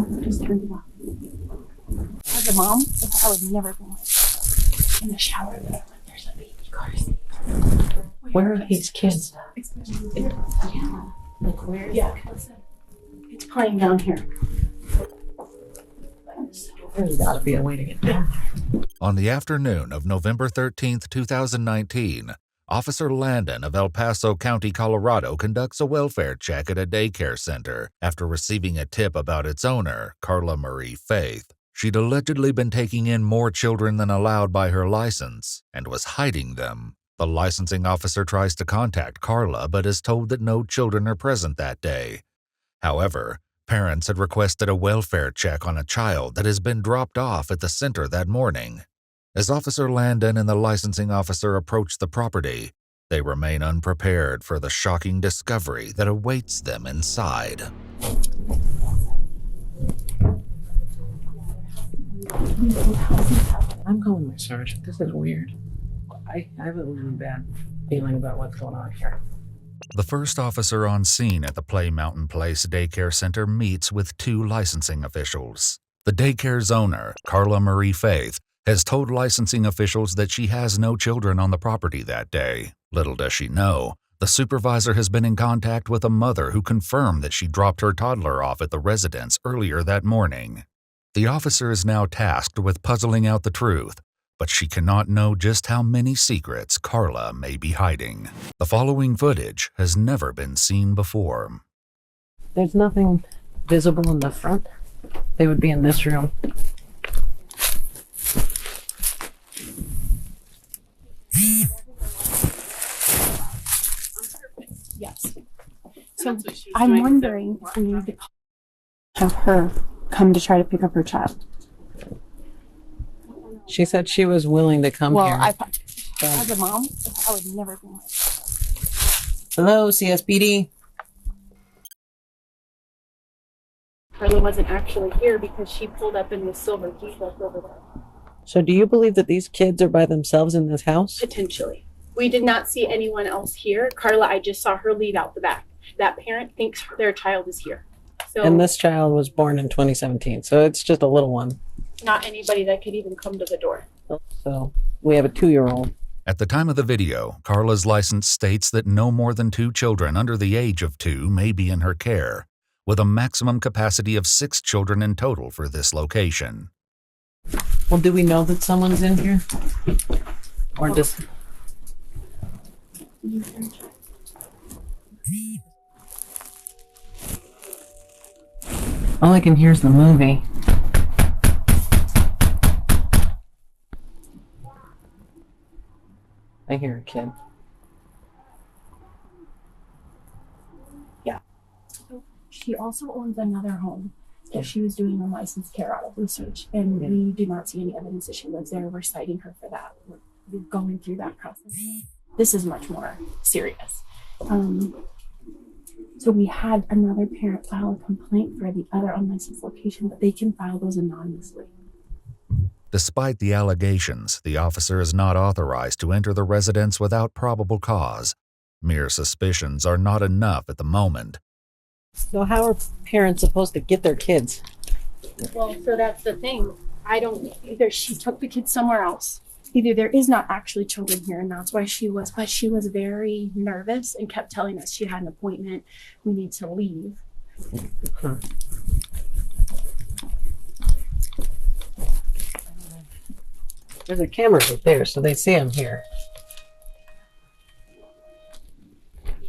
phone, just turned it off. As a mom, I would never bring my child in the shower when there's a baby car seat. Where are these kids? Yeah. Like where? Yeah. It's playing down here. There's got to be a way to get down. On the afternoon of November 13th, 2019, Officer Landon of El Paso County, Colorado, conducts a welfare check at a daycare center after receiving a tip about its owner, Carla Marie Faith. She'd allegedly been taking in more children than allowed by her license and was hiding them. The licensing officer tries to contact Carla but is told that no children are present that day. However, parents had requested a welfare check on a child that has been dropped off at the center that morning. As Officer Landon and the licensing officer approach the property, they remain unprepared for the shocking discovery that awaits them inside. I'm calling my sergeant. This is weird. I have a really bad feeling about what's going on here. The first officer on scene at the Play Mountain Place Daycare Center meets with two licensing officials. The daycare's owner, Carla Marie Faith, has told licensing officials that she has no children on the property that day. Little does she know, the supervisor has been in contact with a mother who confirmed that she dropped her toddler off at the residence earlier that morning. The officer is now tasked with puzzling out the truth, but she cannot know just how many secrets Carla may be hiding. The following footage has never been seen before. There's nothing visible in the front. They would be in this room. Yes. So I'm wondering if we need to have her come to try to pick up her child. She said she was willing to come Well, here. as a mom, I would never bring my child. Hello, CSPD. Carla wasn't actually here because she pulled up in the silver Jeep that's over there. So do you believe that these kids are by themselves in this house? Potentially. We did not see anyone else here. Carla, I just saw her leave out the back. That parent thinks their child is here. So And this child was born in 2017, so it's just a little one. not anybody that could even come to the door. So we have a 2-year-old. At the time of the video, Carla's license states that no more than 2 children under the age of 2 may be in her care, with a maximum capacity of 6 children in total for this location. Well, do we know that someone's in here? Or just... All I can hear is the movie. I hear a kid. She also owns another home that she was doing unlicensed care out of research, and we do not see any evidence that she lives there. We're citing her for that. We're going through that process. This is much more serious. So we had another parent file a complaint for the other unlicensed location, but they can file those anonymously. Despite the allegations, the officer is not authorized to enter the residence without probable cause. Mere suspicions are not enough at the moment. So how are parents supposed to get their kids? Well, so that's the thing. I don't, either she took the kids somewhere else. Either there is not actually children here, and that's why but she was very nervous and kept telling us she had an appointment. We need to leave. Huh. There's a camera right there, so they see I'm here.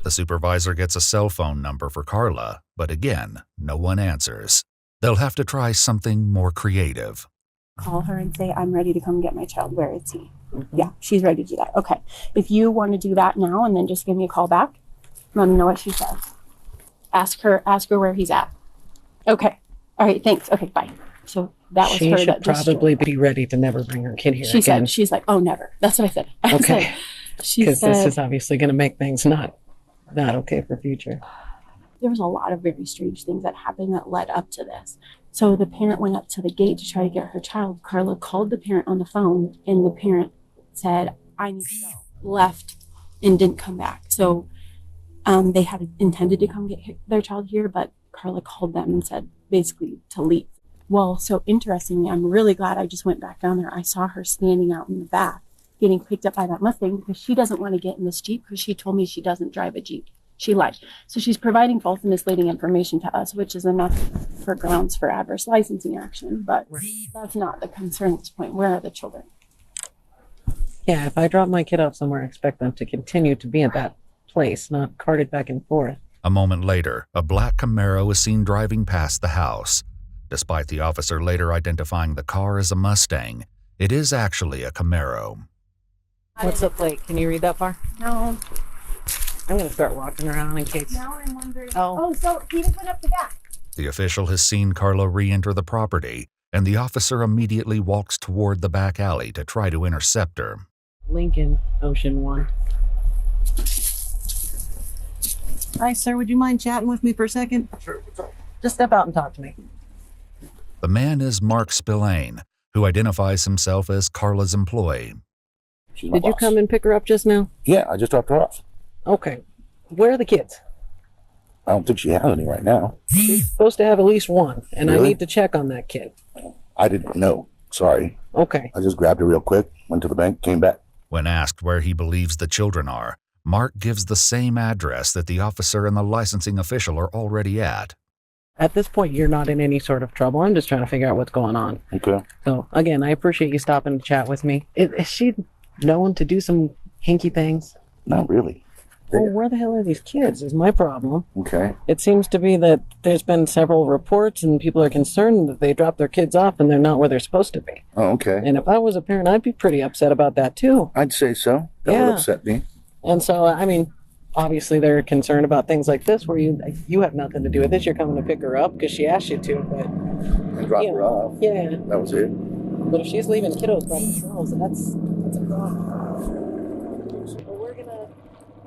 The supervisor gets a cell phone number for Carla, but again, no one answers. They'll have to try something more creative. Call her and say, I'm ready to come get my child. Where is he? Yeah, she's ready to do that. Okay. If you want to do that now and then just give me a call back, let me know what she says. Ask her where he's at. Okay. All right. Thanks. Okay. Bye. So that was She her. should That just probably be ready to never bring her kid here she again. said, she's like, oh, never. That's what I said. I Okay. said, she Because said, this is obviously going to make things not okay for future. there was a lot of very strange things that happened that led up to this. So the parent went up to the gate to try to get her child. Carla called the parent on the phone, and the parent said, I need to go. Left and didn't come back. So they had intended to come get their child here, but Carla called them and said basically to leave. Well, so interestingly, I'm really glad I just went back down there. I saw her standing out in the back getting picked up by that Mustang because she doesn't want to get in this Jeep because she told me she doesn't drive a Jeep. She lied. So she's providing false and misleading information to us, which is enough for grounds for adverse licensing action. But that's not the concern at this point. Where are the children? Yeah, if I drop my kid off somewhere, I expect them to continue to be at that place, not carted back and forth. A moment later, a black Camaro is seen driving past the house. Despite the officer later identifying the car as a Mustang, it is actually a Camaro. What's the plate? Can you read that far? No. I'm going to start walking around in case. Now I'm wondering. Oh. So he just went up the back. The official has seen Carla re-enter the property, and the officer immediately walks toward the back alley to try to intercept her. Lincoln, Ocean 1. Hi, sir. Would you mind chatting with me for a second? Sure. Just step out and talk to me. The man is Mark Spillane, who identifies himself as Carla's employee. She's my Did you boss. come and pick her up just now? Yeah, I just dropped her off. Okay. Where are the kids? I don't think she has any right now. She's supposed to have at least one, and I Really? need to check on that kid. I didn't know. Sorry. Okay. I just grabbed her real quick, went to the bank, came back. When asked where he believes the children are, Mark gives the same address that the officer and the licensing official are already at. At this point, you're not in any sort of trouble. I'm just trying to figure out what's going on. Okay. So, again, I appreciate you stopping to chat with me. Is she known to do some hinky things? Not really. Well, where the hell are these kids is my problem. Okay. It seems to be that there's been several reports and people are concerned that they dropped their kids off and they're not where they're supposed to be. Oh, okay. And if I was a parent, I'd be pretty upset about that too. I'd say so. That Yeah. would upset me. And so, I mean, obviously they're concerned about things like this where you have nothing to do with this. You're coming to pick her up because she asked you to, but I dropped Yeah. her off. yeah. That was it. But if she's leaving kiddos by themselves, that's a problem. So we're gonna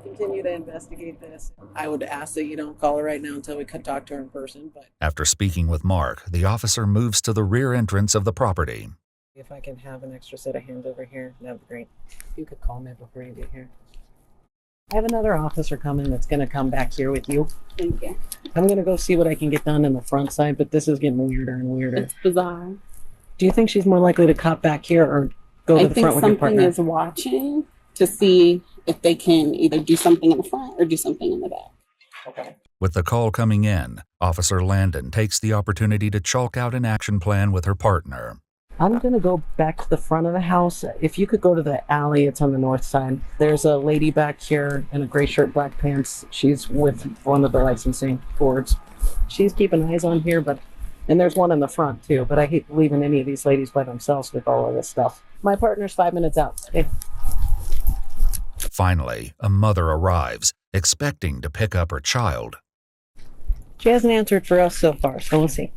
continue to investigate this. I would ask that you don't call her right now until we could talk to her in person, but After speaking with Mark, the officer moves to the rear entrance of the property. if I can have an extra set of hands over here, that'd be great. If you could call me before you get here. I have another officer coming that's gonna come back here with you. Thank you. I'm gonna go see what I can get done in the front side, but this is getting weirder and weirder. It's bizarre. Do you think she's more likely to cop back here or go to I the think front with your something partner? is watching to see if they can either do something in the front or do something in the back. Okay. With the call coming in, Officer Landon takes the opportunity to chalk out an action plan with her partner. I'm going to go back to the front of the house. If you could go to the alley, it's on the north side. There's a lady back here in a gray shirt, black pants. She's with one of the licensing boards. She's keeping eyes on here, and there's one in the front too, but I hate leaving any of these ladies by themselves with all of this stuff. My partner's 5 minutes out. Hey, Finally, a mother arrives, expecting to pick up her child. she hasn't answered for us so far, so we'll see.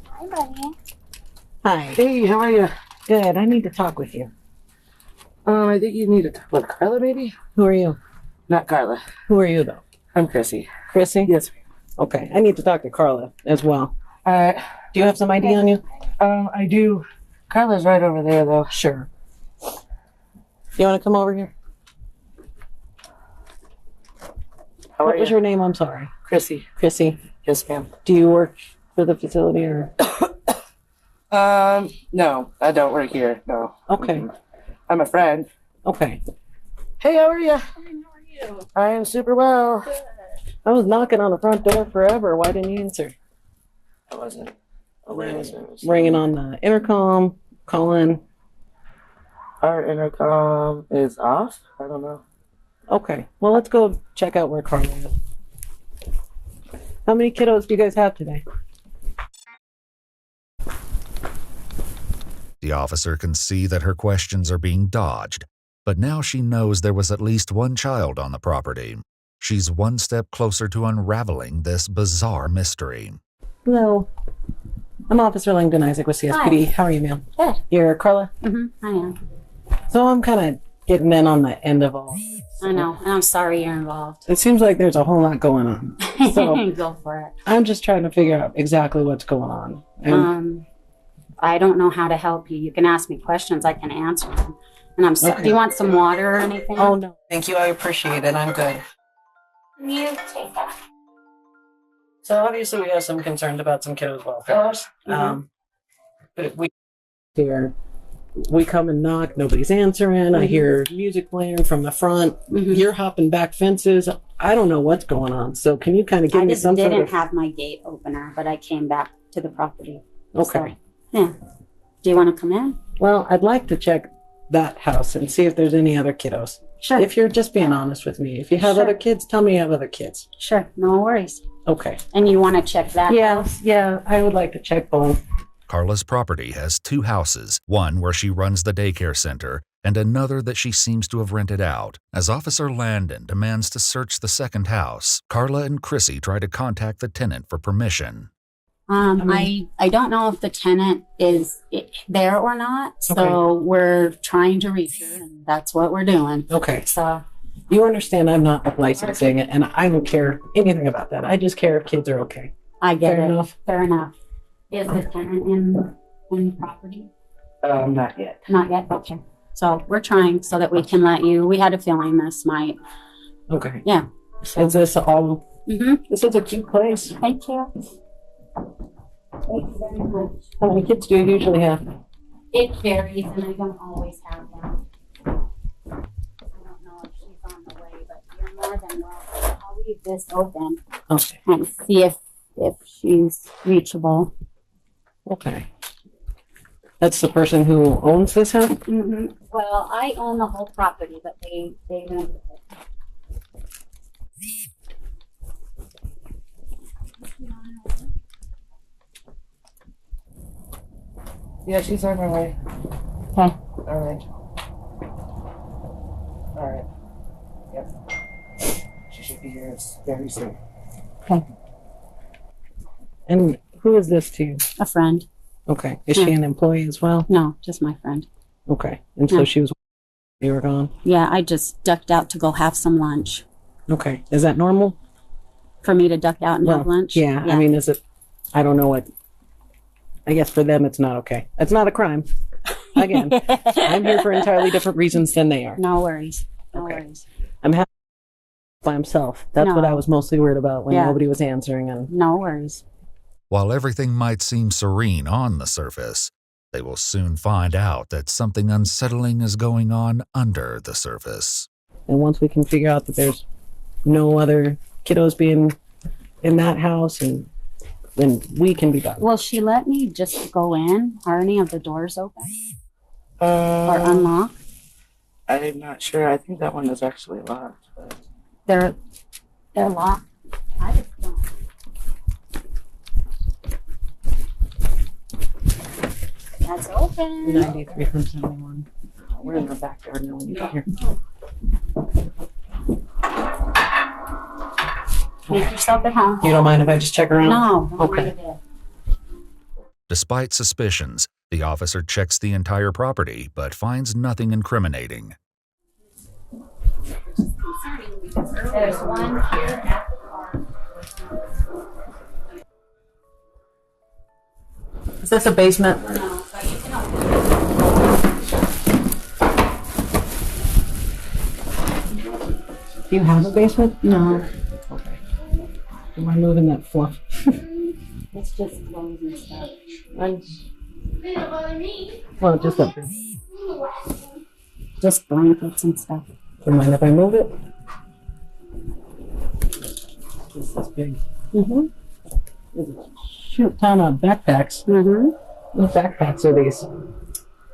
Hi, buddy. Hi. Hey, how are you? Good. I need to talk with you. I think you need to talk with Carla, maybe? Who are you? Not Carla. Who are you, though? I'm Chrissy. Chrissy? Yes. Okay. I need to talk to Carla as well. Alright. Do you have some ID on you? I do. Carla's right over there, though. Sure. You want to come over here? How What are was you? your name? I'm sorry. Chrissy. Chrissy. Yes, ma'am. Do you work for the facility or? No, I don't work here. No. Okay. I'm a friend. Okay. Hey, how are you? I am super well. I was knocking on the front door forever. Why didn't you answer? I wasn't. Ringing on the intercom, calling. Our intercom is off? I don't know. Okay. Well, let's go check out where Carla is. How many kiddos do you guys have today? The officer can see that her questions are being dodged, but now she knows there was at least one child on the property. She's one step closer to unraveling this bizarre mystery. Hello. I'm Officer Langdon Isaac with CSPD. How are you, ma'am? Good. You're Carla? I am. So I'm kind of getting in on the end of all. I know. And I'm sorry you're involved. It seems like there's a whole lot going on. So Go for it. I'm just trying to figure out exactly what's going on. And I don't know how to help you. You can ask me questions. I can answer them. And I'm sorry. Okay. Do you want some water or anything? Oh, no. Thank you. I appreciate it. I'm good. you take that. So obviously we have some concerns about some kiddos' welfare. But we come and knock, nobody's answering. I hear music playing from the front. Mhm. You're hopping back fences. I don't know what's going on. So can you kind of give I me just some sort didn't of... have my gate opener, but I came back to the property. Okay. So, yeah. Do you want to come in? Well, I'd like to check that house and see if there's any other kiddos. Sure. If you're just being honest with me. If you have Sure. other kids, tell me you have other kids. Sure. No worries. Okay. And you want to check that? Yeah, I would like to check both. Carla's property has 2 houses, one where she runs the daycare center and another that she seems to have rented out. As Officer Landon demands to search the second house, Carla and Chrissy try to contact the tenant for permission. I don't know if the tenant is there or not, so we're trying to reach her, and that's what we're doing. Okay. So You understand I'm not licensing it, and I don't care anything about that. I just care if kids are okay. I get Fair it. enough. Fair enough. Is the tenant in the property? Not yet. Not yet. Okay. So we're trying so that we can let you. We had a feeling this might. Okay. Yeah. So, Is this all... mm-hmm. This is a cute place. Thank you. Thank you very much. How many kids do you usually have? It varies, and I don't always have them. I don't know if she's on the way, but you're more than welcome. I'll leave this open Okay. and see if she's reachable. Okay. That's the person who owns this house? Mm-hmm. Well, I own the whole property, but they rent it. Yeah, she's on her way. Okay. All right. All right. Yep. She should be here very soon. Okay. And who is this to you? A friend. Okay. Is she an employee as well? No, just my friend. Okay. And so Yeah. she was... You were gone? Yeah, I just ducked out to go have some lunch. Okay. Is that normal? For me to duck out and have lunch? Yeah. I mean, is it... I don't know what... I guess for them, it's not okay. It's not a crime. Again, I'm here for entirely different reasons than they are. No worries. No Okay. worries. I'm happy by himself. That's what No. I was mostly worried about when Yeah. nobody was answering. And No worries. While everything might seem serene on the surface, they will soon find out that something unsettling is going on under the surface. once we can figure out that there's no other kiddos being in that house, and then we can be done. Will she let me just go in? Are any of the doors open or unlocked? I'm not sure. I think that one is actually locked. But... They're locked. I just don't. That's open. 93 from 71. We're in the backyard now when you get here. Make yourself at home. You don't mind if I just check around? No. don't Okay. mind a bit. Despite suspicions, the officer checks the entire property but finds nothing incriminating. There's one here at the car. Is this a basement? No, but you can open it. Do you have a basement? No, Okay. Am I moving that fluff? it's just clothes and stuff. Well, just up there. Just blankets and stuff. Do you mind if I move it? This is big. Mm-hmm. Shoot ton of backpacks. Mm-hmm. What backpacks are these?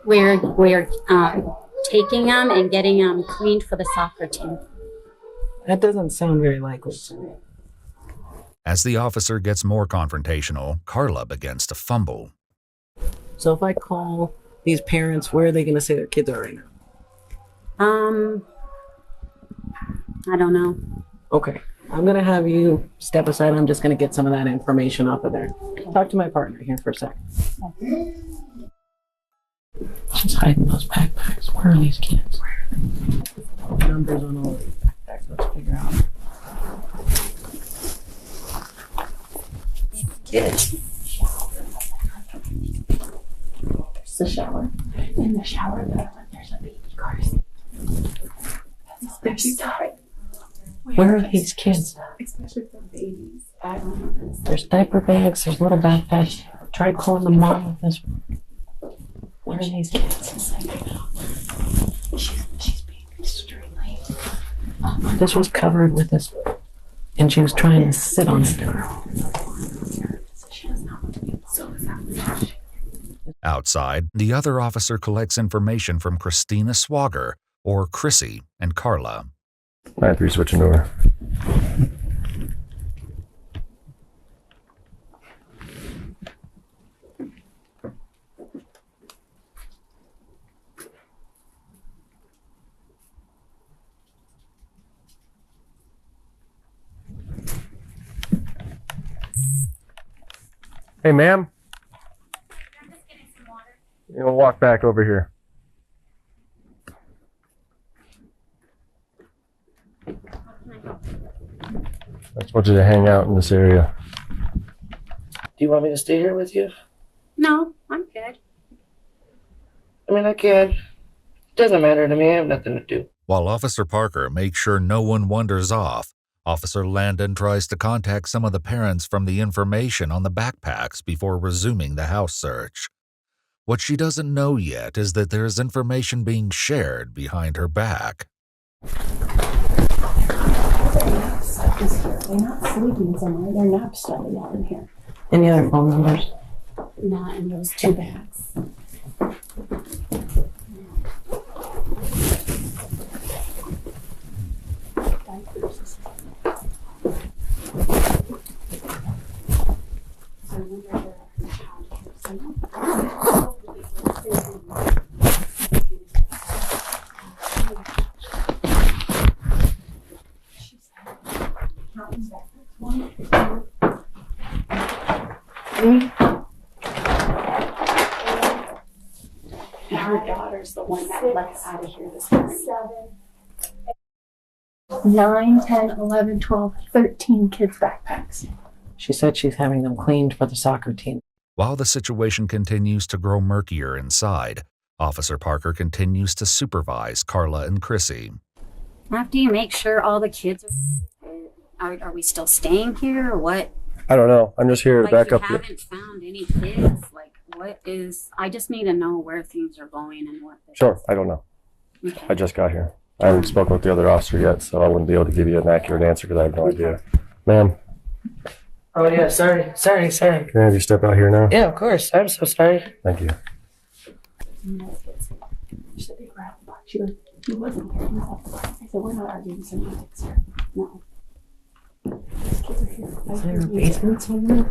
We're taking them and getting them cleaned for the soccer team. That doesn't sound very likely to me. As the officer gets more confrontational, Carla begins to fumble. So if I call these parents, where are they going to say their kids are right now? I don't know. Okay. I'm going to have you step aside. I'm just going to get some of that information off of there. Talk to my partner here for a second. She's hiding those backpacks. Where are these kids? Where are they? Numbers on all these backpacks. Let's figure out. Kids. There's the shower. In the shower, there's Where are these kids? Especially for babies. I don't know. There's diaper bags, there's little backpacks. Try calling the mom of this. Where are these kids? She's being extremely. This was covered with this, and she was trying to sit on it. She does not want to be so sad. Outside, the other officer collects information from Christina Swager, or Chrissy, and Carla. 9-3 switching over. Hey, ma'am. I'm just getting some water. We'll walk back over here. I just want you to hang out in this area. Do you want me to stay here with you? No, I'm good. I mean, I can. Doesn't matter to me. I have nothing to do. While Officer Parker makes sure no one wanders off, Officer Landon tries to contact some of the parents from the information on the backpacks before resuming the house search. What she doesn't know yet is that there is information being shared behind her back. They're not sleeping somewhere. They're nap study out in here. Any other phone numbers? Not in those two bags. Diapers. I wonder where her child And her daughter's the one that left out of here this morning. 9, 10, 11, 12, 13 kids' backpacks. She said she's having them cleaned for the soccer team. While the situation continues to grow murkier inside, Officer Parker continues to supervise Carla and Chrissy. After you make sure all the kids are we still staying here or what? I don't know. I'm just here to Like back you up. haven't found any kids? Like what is, I just need to know where things are going and what. Sure, I don't know. Okay. I just got here. I haven't spoken with the other officer yet, so I wouldn't be able to give you an accurate answer because I have no idea. Ma'am, Oh, yeah. Sorry. can I have you step out here now? Yeah, of course. I'm so sorry. Thank you. She said they grabbed the box. She goes, he wasn't here. He was at the box. I said, we're not arguing semantics here. No. These kids are here. Is there a basement somewhere?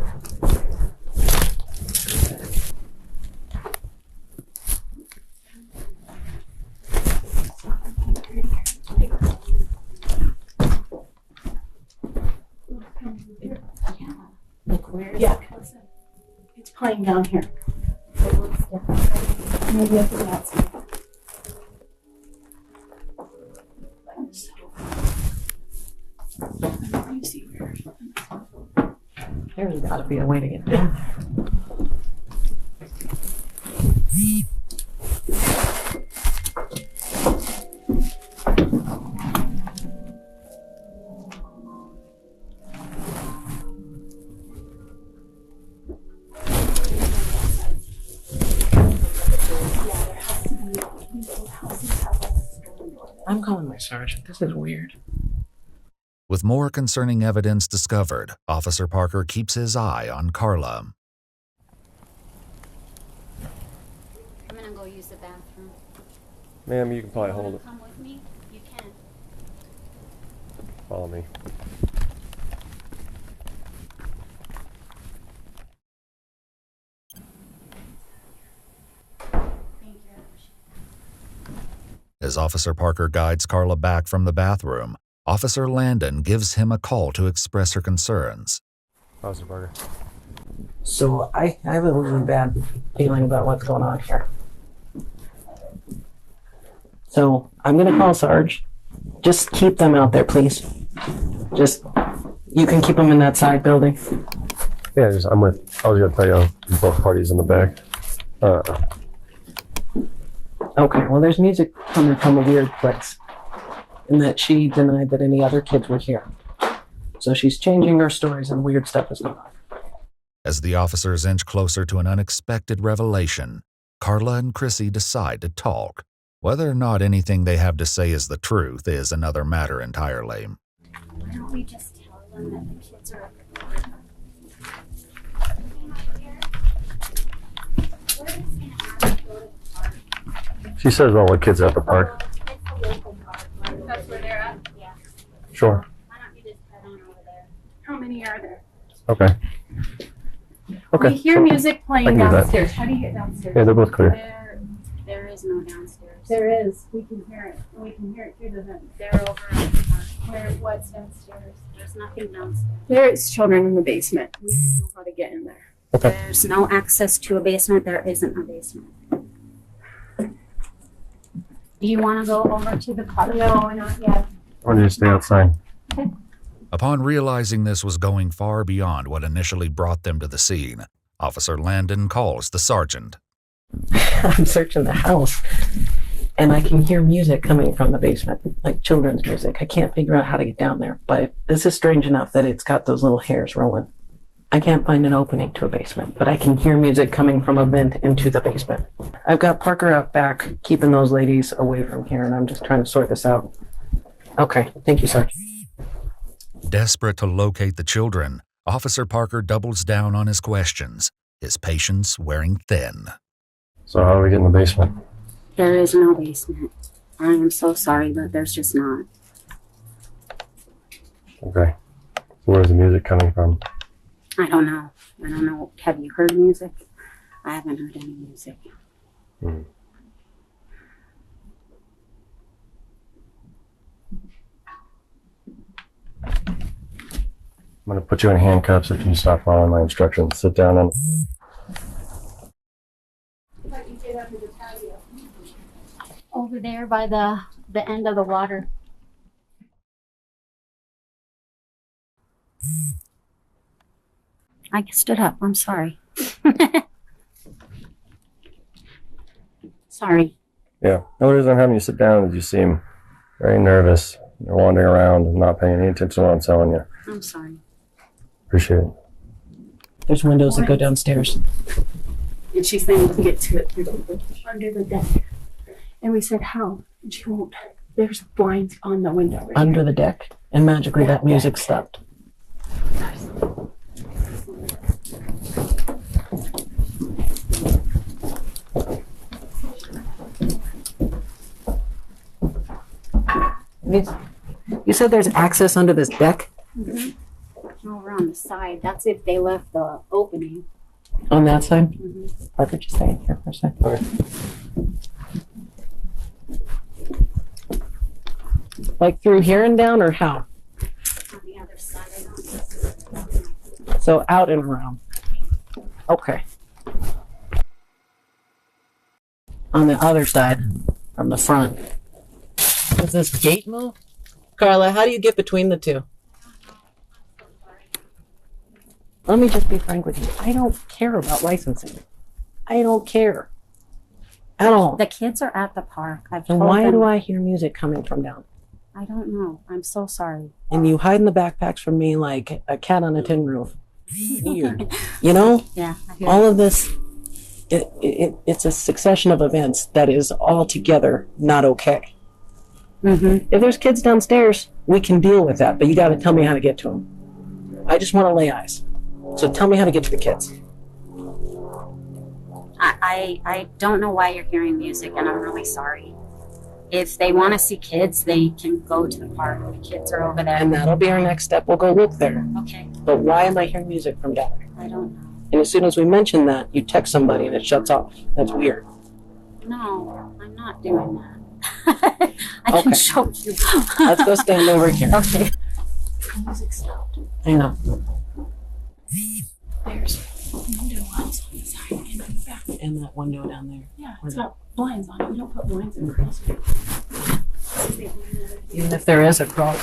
Like where? Yeah. It's playing down here. Maybe up the outside. Let me see where. There's got to be a way to get down there. I'm calling my sergeant. This is weird. With more concerning evidence discovered, Officer Parker keeps his eye on Carla. I'm gonna go use the bathroom. Ma'am, you can probably hold it. Come with me? You can. Follow me. Thank you. As Officer Parker guides Carla back from the bathroom, Officer Landon gives him a call to express her concerns. Officer Parker. So I have a really bad feeling about what's going on here. So I'm gonna call Sarge. Just keep them out there, please. Just, you can keep them in that side building. Yeah, I was gonna tell you both parties in the back. Okay, well, there's music coming from a weird place. And that she denied that any other kids were here. So she's changing her stories and weird stuff is going on. As the officers inch closer to an unexpected revelation, Carla and Chrissy decide to talk. Whether or not anything they have to say is the truth is another matter entirely. Why don't we just tell them that the kids are She says all the kids are at the park. That's where they're at? Yeah. Sure. Why don't you just head on over there? How many are there? Okay. Okay. We hear music I playing can do that. downstairs. How do you get downstairs? Yeah, they're both clear. There is no downstairs. There is. We can hear it. We can hear it through the vent. They're over on the park. Where? What's downstairs? There's nothing downstairs. There's children in the basement. We don't know how to get in there. Okay. There's no access to a basement. There isn't a basement. Do you want to go over to the park? No, not yet. Or do you stay outside? Upon realizing this was going far beyond what initially brought them to the scene, Officer Landon calls the sergeant. I'm searching the house and I can hear music coming from the basement, like children's music. I can't figure out how to get down there, but this is strange enough that it's got those little hairs rolling. I can't find an opening to a basement, but I can hear music coming from a vent into the basement. I've got Parker out back, keeping those ladies away from here, and I'm just trying to sort this out. Okay, thank you, Sergeant. Desperate to locate the children, Officer Parker doubles down on his questions, his patience wearing thin. So how do we get in the basement? There is no basement. I am so sorry, but there's just not. Okay. So where's the music coming from? I don't know. I don't know. Have you heard music? I haven't heard any music. Hmm. I'm going to put you in handcuffs if you stop following my instructions. Sit down and... Over there by the end of the water. I stood up. I'm sorry. Sorry. Yeah. The only reason I'm having you sit down is you seem very nervous. You're wandering around and not paying any attention to what I'm telling you. I'm sorry. Appreciate it. There's windows that go downstairs. And she's saying we can get to it through under the deck. And we said, how? And she won't. There's blinds on the window. Right Under the deck, and magically that music stopped. You said there's access under this deck? Over on the side. That's if they left the opening. On that side? Mhm. Parker, just stay here for a second. Okay. Like through here and down, or how? On the other side. I don't. So out and around. Okay. On the other side, from the front. Does this gate move? Carla, how do you get between the two? Let me just be frank with you. I don't care about licensing. I don't care. At all. The kids are at the park. I've And told why them. do I hear music coming from down? I don't know. I'm so sorry. And you hide in the backpacks from me like a cat on a tin roof. Weird. You know? Yeah. I hear All of this, it's a succession of events that is altogether not okay. Mm-hmm. If there's kids downstairs, we can deal with that, but you got to tell me how to get to them. I just want to lay eyes. So tell me how to get to the kids. I don't know why you're hearing music, and I'm really sorry. If they want to see kids, they can go to the park. The kids are over there. And that'll be our next step. We'll go look there. Okay. But why am I hearing music from down there? I don't know. And as soon as we mention that, you text somebody and it shuts off. That's weird. No, I'm not doing that. I can Okay. show you. Let's go stand over here. Okay. The music stopped. I know. There's window ones on the side and in the back. And that window down there. Yeah, it's got blinds on it. We don't put blinds in girls. Even if there is a crawl.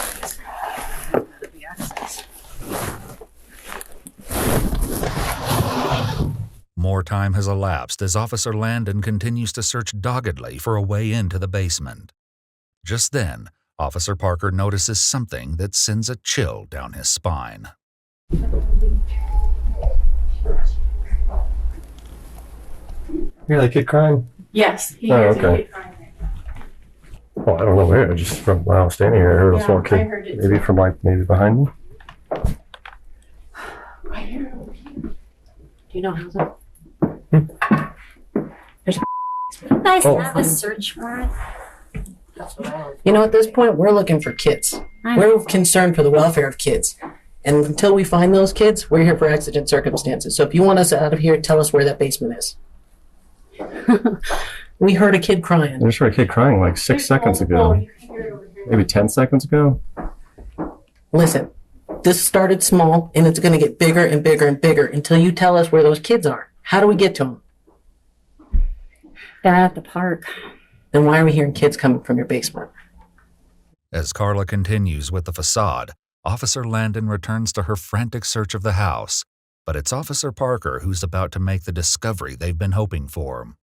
More more time has elapsed as Officer Landon continues to search doggedly for a way into the basement. Just then, Officer Parker notices something that sends a chill down his spine. Hear that kid crying? Yes, he Oh, hears a okay. kid crying right Well, I don't know where. Just from when I was standing here, I heard a Yeah, small I kid. heard it Maybe too. from maybe behind me. I hear it. Do you know how's it? Guys Oh. have a search warrant. You know, at this point, we're looking for kids. We're concerned for the welfare of kids. And until we find those kids, we're here for exigent circumstances. So if you want us out of here, tell us where that basement is. We heard a kid I crying. just heard a kid crying like 6 seconds ago. Maybe 10 seconds ago. Listen, this started small, and it's going to get bigger and bigger and bigger until you tell us where those kids are. How do we get to them? They're at the park. Then why are we hearing kids coming from your basement? As Carla continues with the facade, Officer Landon returns to her frantic search of the house, but it's Officer Parker who's about to make the discovery they've been hoping for.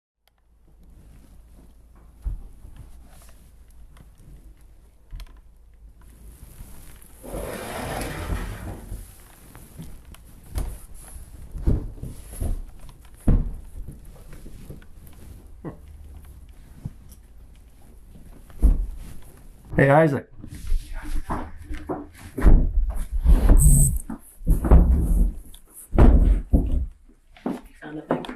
Hey, Isaac. Found a thing.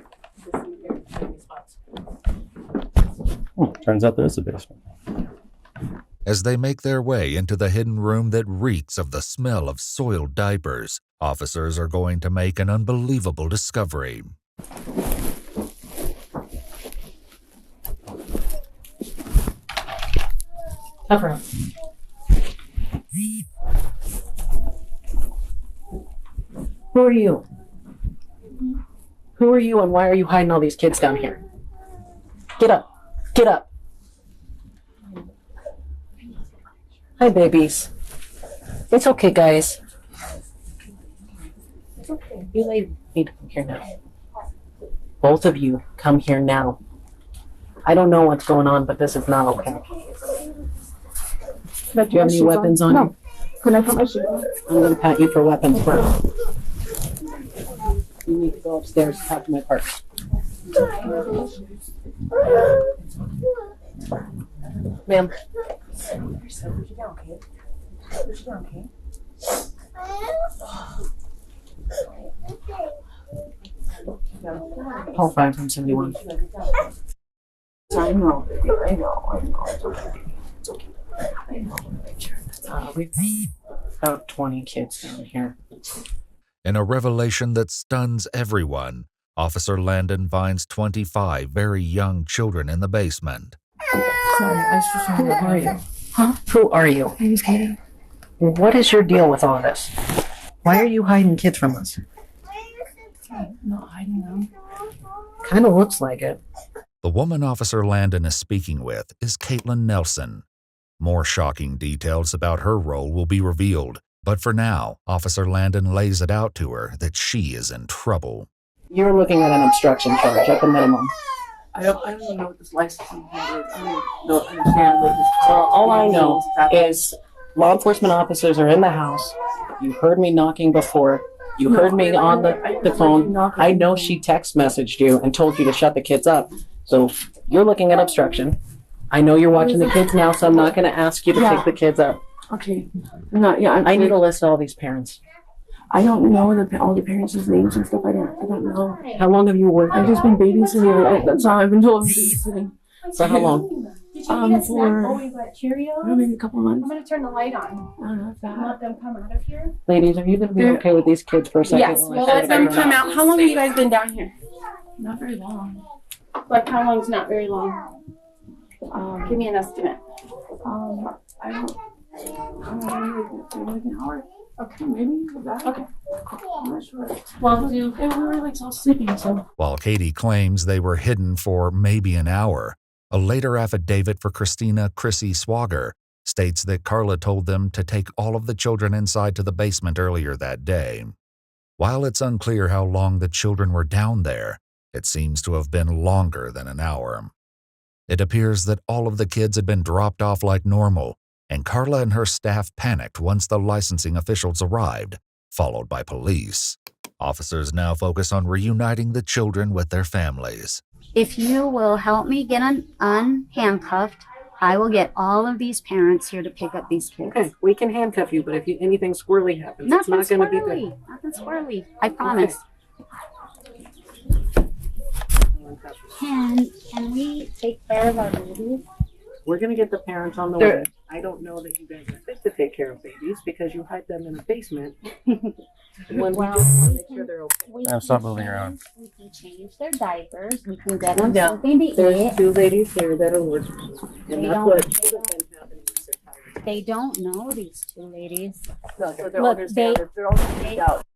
Turns out there's a basement. As they make their way into the hidden room that reeks of the smell of soiled diapers, officers are going to make an unbelievable discovery. Cover up. Who are you? Who are you and why are you hiding all these kids down here? Get up. Get up. Hi, babies. It's okay, guys. It's okay. You ladies need to come here now. Both of you, come here now. I don't know what's going on, but this is not okay. Do you have any weapons on you? Can I put my shoes on? I'm going to pat you for weapons first. You need to go upstairs and talk to my partner. Ma'am. Call 5171. I know. We've about 20 kids down here. In a revelation that stuns everyone, Officer Landon finds 25 very young children in the basement. Sorry, I was just trying to. Who are you? Huh? Who are you? My name's Katie. What is your deal with all this? Why are you hiding kids from us? I'm not hiding them. Kind of looks like it. The woman Officer Landon is speaking with is Caitlin Nelson. More shocking details about her role will be revealed, but for now, Officer Landon lays it out to her that she is in trouble. You're looking at an obstruction charge at the minimum. I don't even know what this licensing thing is. I don't understand what this. All I know is law enforcement officers are in the house. You heard me knocking before. You heard me on the phone. I know she text messaged you and told you to shut the kids up. So you're looking at obstruction. I know you're watching the kids now, so I'm not going to ask you to pick the kids up. Okay. No, yeah, I need a list of all these parents. I don't know all the parents' names and stuff. I don't know. How long have you worked? I've just been babysitting. That's all I've been told. Babysitting. For how long? For Cheerios? maybe a couple I'm months. gonna turn the light on. I don't know if that. Let them come out of here. Ladies, are you going to be okay with these kids for a second? Yes, while I we'll set let it them up? come out. How long have you guys been down here? Not very long. Like how long's not very long? Give me an estimate. I don't know, like an hour. Okay, maybe that. Okay, cool. I'm not sure. Well, do And we were like all sleeping, so. While Katie claims they were hidden for maybe an hour, a later affidavit for Christina Chrissy Swager states that Carla told them to take all of the children inside to the basement earlier that day. While it's unclear how long the children were down there, It seems to have been longer than an hour. It appears that all of the kids had been dropped off like normal, and Carla and her staff panicked once the licensing officials arrived, followed by police. Officers now focus on reuniting the children with their families. If you will help me get unhandcuffed, I will get all of these parents here to pick up these kids. Okay, we can handcuff you, but if anything squirrely happens, it's Nothing not going to be squirrely. good. Nothing squirrely. I promise. Can we take care of our babies? We're going to get the parents on the They're- way. I don't know that you guys are fit to take care of babies because you hide them in a basement. When we Well, just want to make sure they're okay. We Stop can moving change- around. We can change their diapers. We can get them Yeah. something to There's eat. 2 ladies here that are working, They and that's don't- what should have been happening this entire time. They don't know these 2 ladies. No, so they're Look, understanding. They're all freaked out.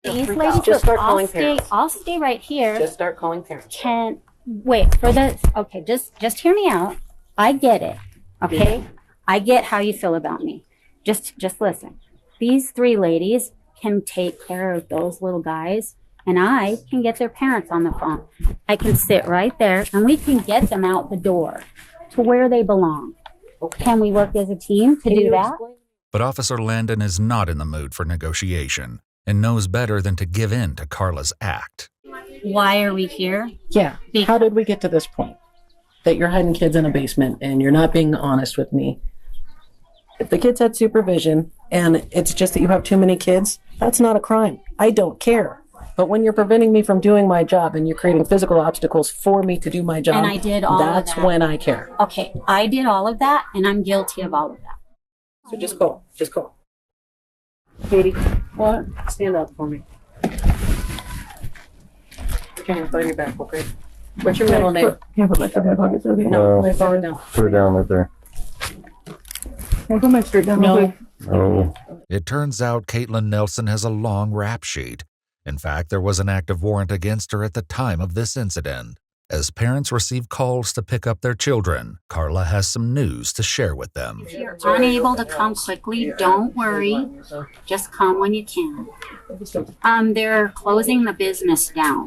These freak ladies, out. Just look, start calling parents. I'll stay right here. Just start calling parents. Can wait for the okay, just hear me out. I get it. Okay? I get how you feel about me. Just listen. These 3 ladies can take care of those little guys, and I can get their parents on the phone. I can sit right there and we can get them out the door to where they belong. Okay. Can we work as a team to Can do you that? explain? But Officer Landon is not in the mood for negotiation and knows better than to give in to Carla's act. Why are we here? Yeah. How did we get to this point? That you're hiding kids in a basement and you're not being honest with me. If the kids had supervision and it's just that you have too many kids, that's not a crime. I don't care. But when you're preventing me from doing my job and you're creating physical obstacles for me to do my job, And I did all of that's that. when I care. Okay, I did all of that and I'm guilty of all of that. So just call. Just call. Katie, what? Stand up for me. Put your hands behind your back, okay? What's your middle name? Can't put my stuff in my pockets, okay? No, No. lay forward down. Put it down right there. Can I put my skirt down? No. real quick? Oh, It turns out Caitlin Nelson has a long rap sheet. In fact, there was an active warrant against her at the time of this incident. As parents receive calls to pick up their children, Carla has some news to share with them. If you're unable to come quickly, don't worry. Just come when you can. They're closing the business down.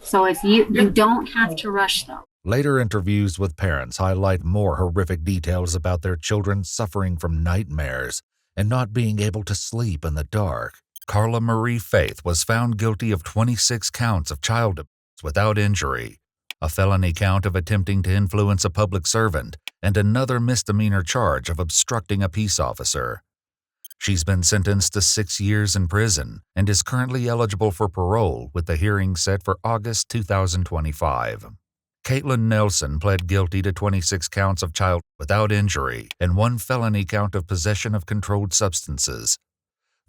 So if you don't have to rush though. Later interviews with parents highlight more horrific details about their children suffering from nightmares and not being able to sleep in the dark. Carla Marie Faith was found guilty of 26 counts of child abuse without injury, a felony count of attempting to influence a public servant, and another misdemeanor charge of obstructing a peace officer. She's been sentenced to 6 years in prison and is currently eligible for parole with the hearing set for August 2025. Caitlin Nelson pled guilty to 26 counts of child without injury and 1 felony count of possession of controlled substances.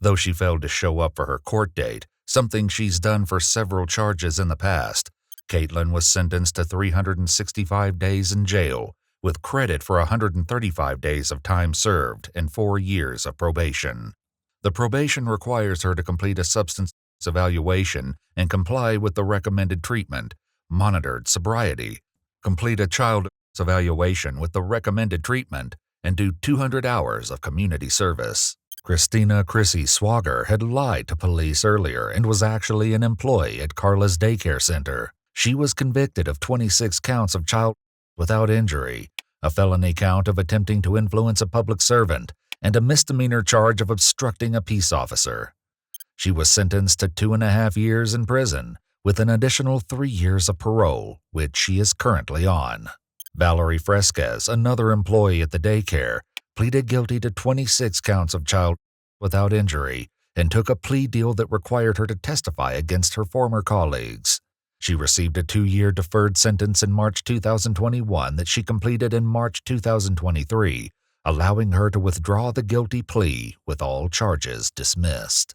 Though she failed to show up for her court date, something she's done for several charges in the past, Caitlin was sentenced to 365 days in jail, with credit for 135 days of time served and 4 years of probation. The probation requires her to complete a substance evaluation and comply with the recommended treatment, monitored sobriety, complete a child evaluation with the recommended treatment, and do 200 hours of community service. Christina Chrissy Swager had lied to police earlier and was actually an employee at Carla's daycare center. She was convicted of 26 counts of child without injury, a felony count of attempting to influence a public servant, and a misdemeanor charge of obstructing a peace officer. She was sentenced to 2.5 years in prison, with an additional 3 years of parole, which she is currently on. Valerie Fresquez, another employee at the daycare, pleaded guilty to 26 counts of child without injury and took a plea deal that required her to testify against her former colleagues. She received a 2-year deferred sentence in March 2021 that she completed in March 2023, allowing her to withdraw the guilty plea with all charges dismissed.